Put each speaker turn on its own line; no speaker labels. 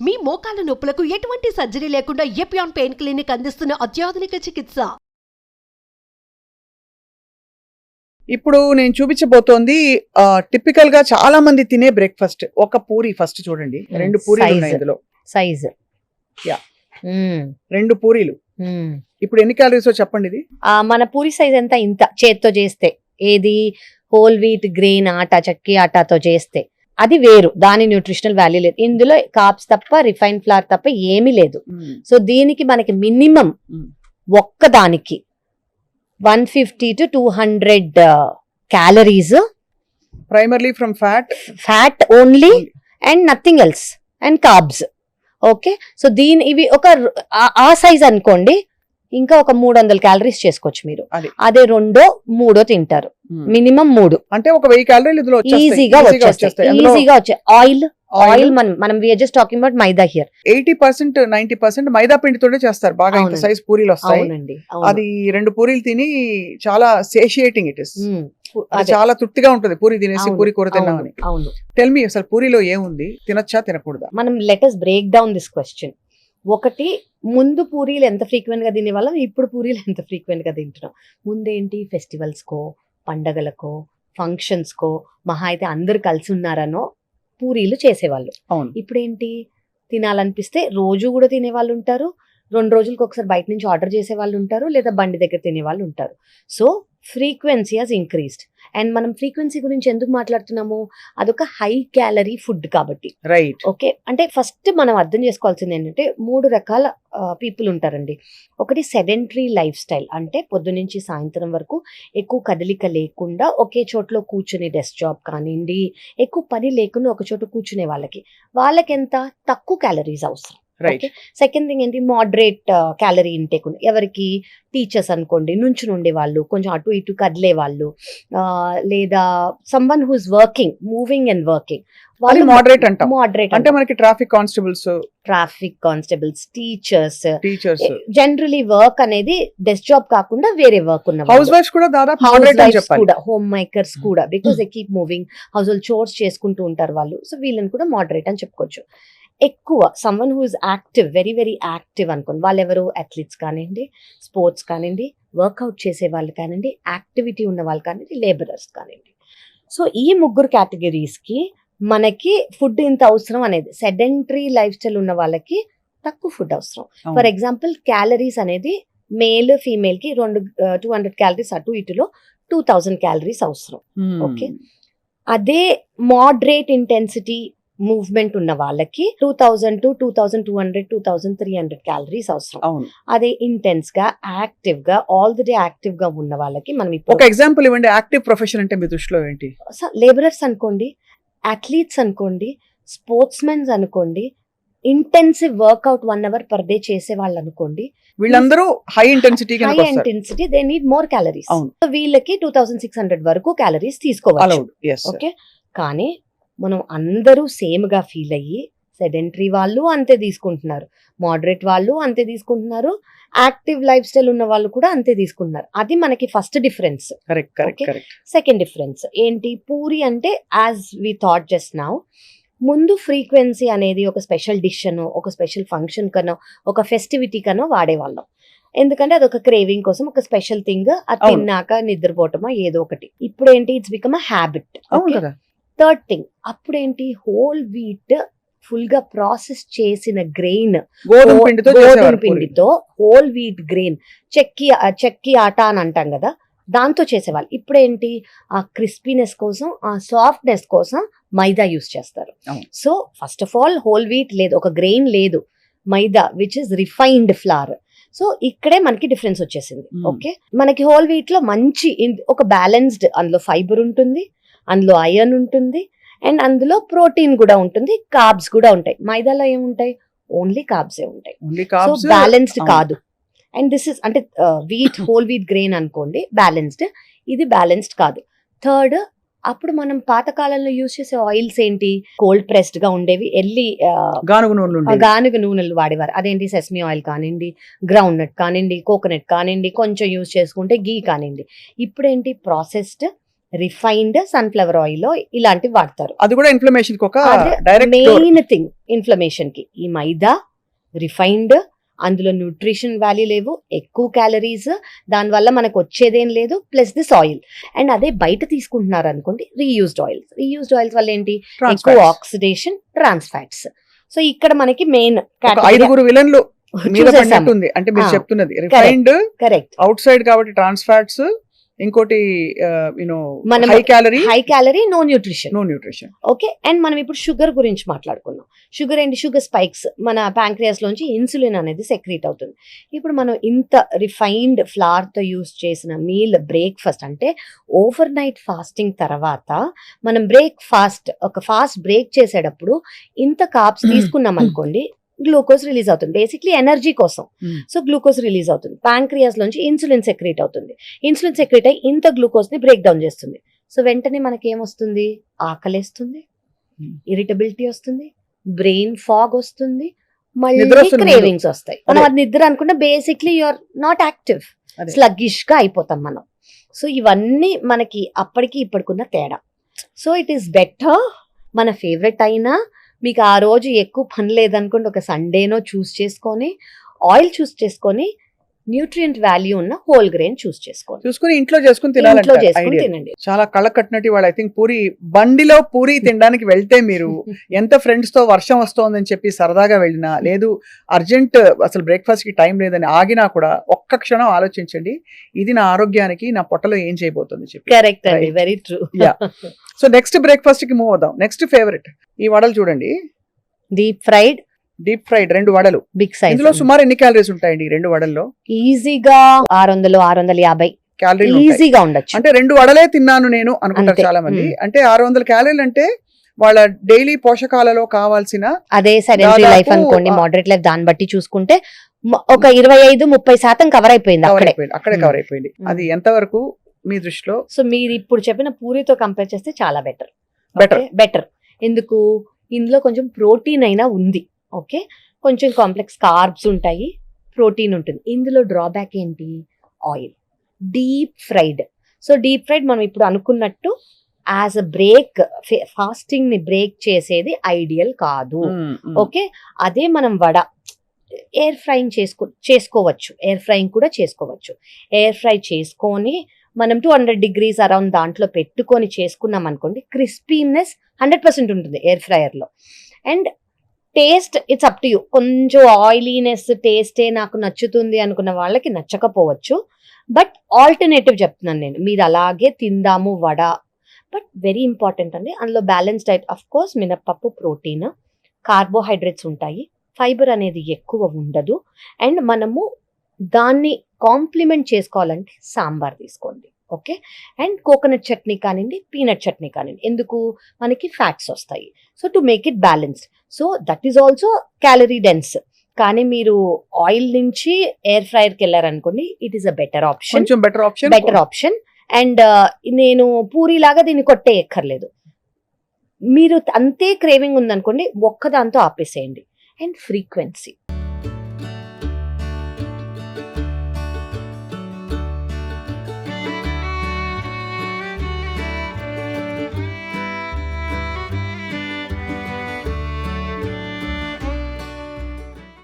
మీ మోకాల నొప్పులకు ఎటువంటి సర్జరీ లేకుండా ఎపియాన్ పెయిన్ క్లినిక్ అందిస్తున్న అత్యాధునిక చికిత్స.
ఇప్పుడు నేను చూపించబోతోంది టిపికల్ గా చాలా మంది తినే బ్రేక్ఫాస్ట్. ఒక పూరి ఫస్ట్ చూడండి, 2 పూరీలు ఉన్నాయి ఇందులో.
సైజ్
యా 2 పూరీలు. ఇప్పుడు ఎన్ని క్యాలరీస్ చెప్పండి. ఇది
మన పూరి సైజ్ ఎంత? ఇంత చేత్తో చేస్తే, ఏది హోల్ వీట్ గ్రెయిన్ ఆటా, చక్కి ఆటాతో చేస్తే అది వేరు, దాని న్యూట్రిషనల్ వాల్యూ లేదు. ఇందులో కార్బ్స్ తప్ప, రిఫైన్ ఫ్లవర్ తప్ప ఏమీ లేదు. సో దీనికి మనకి మినిమం ఒక్కదానికి 150 to 200 calories,
primarily from
fat only and nothing else, and carbs. Okay, so ఇవి ఒక ఆ సైజ్ అనుకోండి, ఇంకా ఒక 300 క్యాలరీస్ చేసుకోవచ్చు మీరు. అదే 2-3 తింటారు, మినిమం 3
అంటే ఒక 1000 క్యాలరీలు
ఈజీగా వచ్చే. ఆయిల్ మనం we are just talking about maida here.
80% 90% మైదా పిండితోనే చేస్తారు. బాగా ఇంత సైజ్ పూరీలు వస్తాయి. అది 2 పూరీలు తిని చాలా సేషియేటింగ్ ఇట్ ఇస్. చాలా తృప్తిగా ఉంటుంది పూరి తినేసి, పూరి కూర తిన్నామని. టెల్ మీ, అసలు పూరిలో ఏముంది, తినచ్చా తినకూడదా?
మనం let us break down this question. ఒకటి, ముందు పూరీలు ఎంత ఫ్రీక్వెంట్ గా తినేవాళ్ళం, ఇప్పుడు పూరీలు ఎంత ఫ్రీక్వెంట్ గా తింటున్నాం. ముందేంటి, ఫెస్టివల్స్ కో, పండగలకో, ఫంక్షన్స్ కో, మహా అయితే అందరు కలిసి ఉన్నారనో పూరీలు చేసేవాళ్ళు. ఇప్పుడేంటి, తినాలనిపిస్తే రోజు కూడా తినేవాళ్ళు ఉంటారు, 2 రోజులకు ఒకసారి బయట నుంచి ఆర్డర్ చేసే వాళ్ళు ఉంటారు, లేదా బండి దగ్గర తినే వాళ్ళు ఉంటారు. So frequency has increased. And మనం ఫ్రీక్వెన్సీ గురించి ఎందుకు మాట్లాడుతున్నాము, అదొక హై క్యాలరీ ఫుడ్ కాబట్టి.
రైట్.
ఓకే, అంటే ఫస్ట్ మనం అర్థం చేసుకోవాల్సింది ఏంటంటే 3 రకాల పీపుల్ ఉంటారండి. ఒకటి సెడెంటరీ లైఫ్ స్టైల్, అంటే పొద్దునుంచి సాయంత్రం వరకు ఎక్కువ కదలిక లేకుండా ఒకే చోట్లో కూర్చుని, డెస్క్ జాబ్ కానివ్వండి, ఎక్కువ పని లేకుండా ఒక చోట కూర్చునే వాళ్ళకి ఎంత తక్కువ క్యాలరీస్ అవసరం. సెకండ్ థింగ్ ఏంటి, మోడరేట్ క్యాలరీ ఇంటేక్. ఎవరికి, టీచర్స్ అనుకోండి, నుంచుని ఉండే వాళ్ళు, కొంచెం అటు ఇటు కదిలే వాళ్ళు, లేదా someone who is working, moving and working, వాళ్ళు
మోడరేట్ అంటాం.
మోడరేట్
అంటే మనకి traffic constables, teachers
generally work అనేది డెస్క్ జాబ్ కాకుండా వేరే వర్క్ ఉన్న
హౌస్ వైఫ్స్ కూడా, దాదాపు మోడరేట్ అని చెప్పాలి,
కూడా హోమ్ మేకర్స్ కూడా, because they keep moving, house hold chores చేసుకుంటూ ఉంటారు వాళ్ళు. సో వీళ్ళని కూడా మోడరేట్ అని చెప్పుకోవచ్చు. ఎక్కువ someone who is active, very very active అనుకోండి, వాళ్ళు ఎవరు, అథ్లీట్స్ కానివ్వండి, స్పోర్ట్స్ కానివ్వండి, వర్కౌట్ చేసే వాళ్ళు కానివ్వండి, యాక్టివిటీ ఉన్న వాళ్ళు కానివ్వండి, లేబరర్స్ కానివ్వండి. సో ఈ 3 కేటగిరీస్కి మనకి ఫుడ్ ఇంత అవసరం అనేది. సెడెంటరీ లైఫ్ స్టైల్ ఉన్న వాళ్ళకి తక్కువ ఫుడ్ అవసరం. ఫర్ ఎగ్జాంపుల్, క్యాలరీస్ అనేది మేల్ ఫీమేల్ కి 200 క్యాలరీస్ అటు ఇటులో 2000 క్యాలరీస్ అవసరం. ఓకే, అదే మోడరేట్ ఇంటెన్సిటీ మూవ్మెంట్ ఉన్న వాళ్ళకి 2000 to 2200 2300 క్యాలరీస్ అవసరం. అదే ఇంటెన్స్ గా, యాక్టివ్ గా, ఆల్ ది డే యాక్టివ్ గా ఉన్న వాళ్ళకి మనం
ఒక ఎగ్జాంపుల్ ఇవ్వండి. యాక్టివ్ ప్రొఫెషన్ అంటే మీ దృష్టిలో ఏంటి?
లేబరర్స్ అనుకోండి, అథ్లీట్స్ అనుకోండి, స్పోర్ట్స్ మెన్స్ అనుకోండి, intensive workout 1 hour per day చేసే వాళ్ళు అనుకోండి,
వీళ్ళందరూ high intensity,
they need more calories. వీళ్ళకి 2600 వరకు క్యాలరీస్ తీసుకోవాలి. ఓకే, కానీ మనం అందరూ సేమ్ గా ఫీల్ అయ్యి, సెడెంటరీ వాళ్ళు అంతే తీసుకుంటున్నారు, మోడరేట్ వాళ్ళు అంతే తీసుకుంటున్నారు, యాక్టివ్ లైఫ్ స్టైల్ ఉన్న వాళ్ళు కూడా అంతే తీసుకుంటున్నారు. అది మనకి ఫస్ట్ డిఫరెన్స్. సెకండ్ డిఫరెన్స్ ఏంటి, పూరి అంటే as we thought just now, ముందు ఫ్రీక్వెన్సీ అనేది ఒక స్పెషల్ డిష్ అనో, ఒక స్పెషల్ ఫంక్షన్ కనో, ఒక ఫెస్టివిటీ కనో వాడేవాళ్ళం. ఎందుకంటే అదొక క్రేవింగ్ కోసం, ఒక స్పెషల్ థింగ్, అది తిన్నాక నిద్రపోవటమో ఏదో ఒకటి. ఇప్పుడు ఏంటి, it's become a habit. Third thing, అప్పుడేంటి, హోల్ వీట్ ఫుల్ గా ప్రాసెస్ చేసిన గ్రెయిన్, గోధుమ పిండితో హోల్ వీట్ గ్రెయిన్, చెక్కి ఆటా అని అంటాం కదా, దాంతో చేసేవాళ్ళు. ఇప్పుడేంటి, ఆ క్రిస్పీనెస్ కోసం, ఆ సాఫ్ట్నెస్ కోసం మైదా యూస్ చేస్తారు. So first of all whole wheat లేదు, ఒక గ్రెయిన్ లేదు, maida which is refined flour. So ఇక్కడే మనకి డిఫరెన్స్ వచ్చేసింది. ఓకే, మనకి హోల్ వీట్ లో మంచి ఒక బ్యాలెన్స్డ్, అందులో ఫైబర్ ఉంటుంది, అందులో ఐరన్ ఉంటుంది, అండ్ అందులో ప్రోటీన్ కూడా ఉంటుంది, కార్బ్స్ కూడా ఉంటాయి. మైదాలో ఏముంటాయి, ఓన్లీ కార్బ్సే ఉంటాయి. సో బ్యాలెన్స్డ్ కాదు. అండ్ దిస్ ఇస్ అంటే వీట్, హోల్ వీట్ గ్రెయిన్ అనుకోండి, బ్యాలెన్స్డ్. ఇది బ్యాలెన్స్డ్ కాదు. థర్డ్, అప్పుడు మనం పాతకాలంలో యూజ్ చేసే ఆయిల్స్ ఏంటి, కోల్డ్ ప్రెస్డ్ గా ఉండేవి, గానుగ నూనెలు వాడేవారు. అదేంటి, సెసమీ ఆయిల్ కానివ్వండి, గ్రౌండ్ నట్ కానివ్వండి, కోకోనట్ కానివ్వండి, కొంచెం యూజ్ చేసుకుంటే గీ కానివ్వండి. ఇప్పుడేంటి, ప్రాసెస్డ్ రిఫైన్డ్ సన్ఫ్లవర్ ఆయిల్ ఇలాంటివి వాడతారు.
అది కూడా ఇన్ఫ్లమేషన్ కి ఒక డైరెక్ట్
మెయిన్ థింగ్ ఇన్ఫ్లమేషన్ కి ఈ మైదా, రిఫైన్డ్, అందులో న్యూట్రిషన్ వాల్యూ లేవు, ఎక్కువ క్యాలరీస్, దానివల్ల మనకు వచ్చేదేం లేదు, ప్లస్ దిస్ ఆయిల్. అండ్ అదే బయట తీసుకుంటున్నారు అనుకోండి రీయూజ్డ్ ఆయిల్స్ వల్ల ఏంటి, ఎక్కువ ఆక్సిడేషన్, ట్రాన్స్ ఫ్యాట్స్. సో ఇక్కడ మనకి మెయిన్
5 విలన్లు మీద పడినట్టుంది. అంటే మీరు చెప్తున్నది రిఫైన్డ్,
కరెక్ట్,
అవుట్ సైడ్ కాబట్టి ట్రాన్స్ ఫ్యాట్స్, ఇంకోటి high calorie, no nutrition.
Okay. And మనం ఇప్పుడు షుగర్ గురించి మాట్లాడుకున్నాం. షుగర్ ఏంటి, షుగర్ స్పైక్స్, మన ప్యాంక్రియాస్ లోంచి ఇన్సులిన్ అనేది సెక్రీట్ అవుతుంది. ఇప్పుడు మనం ఇంత రిఫైన్డ్ ఫ్లవర్ తో యూస్ చేసిన మీల్ బ్రేక్ఫాస్ట్, అంటే ఓవర్ నైట్ ఫాస్టింగ్ తర్వాత మనం ఒక ఫాస్ట్ బ్రేక్ చేసేటప్పుడు ఇంత కార్బ్స్ తీసుకున్నాం అనుకోండి, గ్లూకోజ్ రిలీజ్ అవుతుంది, బేసిక్లీ ఎనర్జీ కోసం. సో గ్లూకోజ్ రిలీజ్ అవుతుంది, ప్యాంక్రియాస్ లోంచి ఇన్సులిన్ సెక్రీట్ అవుతుంది. ఇన్సులిన్ సెక్రీట్ అయ్యి ఇంత గ్లూకోజ్ ని బ్రేక్ డౌన్ చేస్తుంది. సో వెంటనే మనకి ఏమొస్తుంది, ఆకలేస్తుంది, ఇరిటబిలిటీ వస్తుంది, బ్రెయిన్ ఫాగ్ వస్తుంది, మళ్ళీ క్రేవింగ్స్ వస్తాయి. మనం అది నిద్ర అనుకుంటే basically you are not active, sluggish గా అయిపోతాం మనం. సో ఇవన్నీ మనకి అప్పటికి ఇప్పటికున్న తేడా. సో ఇట్ ఈస్ బెటర్, మన ఫేవరెట్ అయినా మీకు ఆ రోజు ఎక్కువ పని లేదనుకోండి, ఒక సండేనో చూస్ చేసుకొని, ఆయిల్ చూస్ చేసుకొని, న్యూట్రియంట్ వాల్యూ ఉన్న హోల్ గ్రెయిన్ చూసుకొని
ఇంట్లో చేసుకుని తినండి. చాలా కళ్ళ కట్టినట్టు వాళ్ళు ఐ థింక్ బండిలో పూరి తినడానికి వెళ్తే మీరు ఎంత ఫ్రెండ్స్ తో వర్షం వస్తోందని చెప్పి సరదాగా వెళ్ళినా, లేదు అర్జెంట్ అసలు బ్రేక్ఫాస్ట్ కి టైం లేదని ఆగినా కూడా ఒక్క క్షణం ఆలోచించండి, ఇది నా ఆరోగ్యానికి, నా పొట్టలో ఏం చేయబోతుంది చెప్పి.
కరెక్ట్ అండి, very true.
So next breakfast కి మూవ్ అవుదాం. నెక్స్ట్ ఫేవరెట్ ఈ వడలు చూడండి, డీప్ ఫ్రైడ్ 2 వడలు, బిగ్ సైజ్. ఇందులో సుమారు ఎన్ని క్యాలరీస్ ఉంటాయండి 2 వడల్లో?
ఈజీగా 600-650 క్యాలరీలు ఈజీగా ఉండొచ్చు.
అంటే 2 వడలే తిన్నాను నేను అనుకుంటారు చాలా మంది. అంటే 600 క్యాలరీలు అంటే వాళ్ళ డైలీ పోషకాలలో కావాల్సిన,
అదే సెడెంటరీ లైఫ్ అనుకోండి, మోడరేట్ లైఫ్, దాన్ని బట్టి చూసుకుంటే ఒక 25-30% కవర్ అయిపోయింది,
అక్కడే కవర్ అయిపోయింది. అది ఎంత వరకు మీ దృష్టిలో?
సో మీరు ఇప్పుడు చెప్పిన పూరితో కంపేర్ చేస్తే చాలా బెటర్. ఎందుకు, ఇందులో కొంచెం ప్రోటీన్ అయినా ఉంది. ఓకే, కొంచెం కాంప్లెక్స్ కార్బ్స్ ఉంటాయి, ప్రోటీన్ ఉంటుంది. ఇందులో డ్రాబ్యాక్ ఏంటి, oil, deep fried. So deep fried మనం ఇప్పుడు అనుకున్నట్టు యాజ్ అ బ్రేక్, ఫాస్టింగ్ ని బ్రేక్ చేసేది ఐడియల్ కాదు. ఓకే, అదే మనం వడ ఎయిర్ ఫ్రైయింగ్ చేసుకోవచ్చు, ఎయిర్ ఫ్రైయింగ్ కూడా చేసుకోవచ్చు. ఎయిర్ ఫ్రై చేసుకొని మనం 200 degrees అరౌండ్ దాంట్లో పెట్టుకొని చేసుకున్నాం అనుకోండి, క్రిస్పీనెస్ 100% ఉంటుంది ఎయిర్ ఫ్రైయర్ లో. And taste it's up to you. కొంచెం ఆయిలీనెస్ టేస్టే నాకు నచ్చుతుంది అనుకున్న వాళ్ళకి నచ్చకపోవచ్చు, బట్ ఆల్టర్నేటివ్ చెప్తున్నాను నేను, మీరు అలాగే తిందాము వడ. బట్ వెరీ ఇంపార్టెంట్ అండి, అందులో బ్యాలెన్స్ డైట్. అఫ్ కోర్స్ మినప్పప్పు ప్రోటీన్, కార్బోహైడ్రేట్స్ ఉంటాయి, ఫైబర్ అనేది ఎక్కువ ఉండదు. అండ్ మనము దాన్ని కాంప్లిమెంట్ చేసుకోవాలంటే సాంబార్ తీసుకోండి. ఓకే, అండ్ కోకోనట్ చట్నీ కానివ్వండి, పీనట్ చట్నీ కానివ్వండి, ఎందుకు, మనకి ఫ్యాట్స్ వస్తాయి. So to make it balanced. So that is also calorie dense. కానీ మీరు ఆయిల్ నుంచి ఎయిర్ ఫ్రైయర్కి వెళ్ళారనుకోండి, it is a better option. And నేను పూరిలాగా దీన్ని కొట్టేయక్కర్లేదు. మీరు అంతే క్రేవింగ్ ఉందనుకోండి, ఒక్కదాంతో ఆపేసేయండి. And frequency,